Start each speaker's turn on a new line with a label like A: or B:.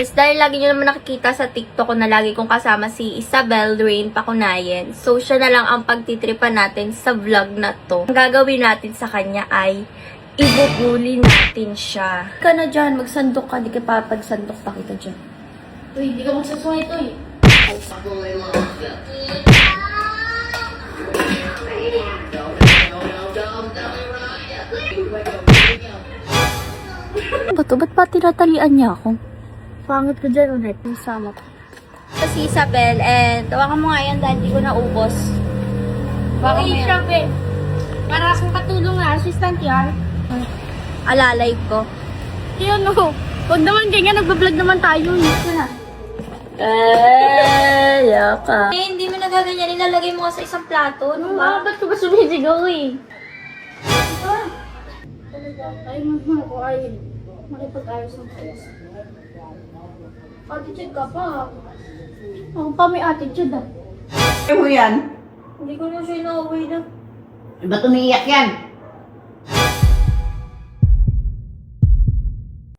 A: Guys, dahil lagi nyo naman nakikita sa TikTok ko na lagi kong kasama si Isabel Rain Pacunayan. So, siya na lang ang pagtitripan natin sa vlog na to. Ang gagawin natin sa kanya ay ibubuli natin siya. Ka na dyan, magsandok ka. Di ka papagsandok pa kita dyan.
B: Uy, di ka magsasungay ito eh.
A: Ba't pa tinatalian niya ako?
B: Pangit ko dyan ulit. Sama ko.
A: Si Isabel, and tawakan mo nga yan dahil di ko naubos. Baka
B: Okay,
A: may
B: Isabel. Para akong katulong na assistant yan.
A: alalay ko.
B: Yun o. Huwag naman ganyan, nagbablog naman tayo. Ito na.
A: Yaka. Eh, hindi mo nagaganyan. Nilalagay mo ka sa isang plato. Ano ba?
B: Ba't ko ba sumisigaw eh? Talaga, ay mo ko ay makipag-ayos ng ayos. Attitude ka pa. Ako pa may attitude ah.
C: Ano mo yan?
A: Hindi ko na siya inauwi na.
C: Ba't umiiyak yan?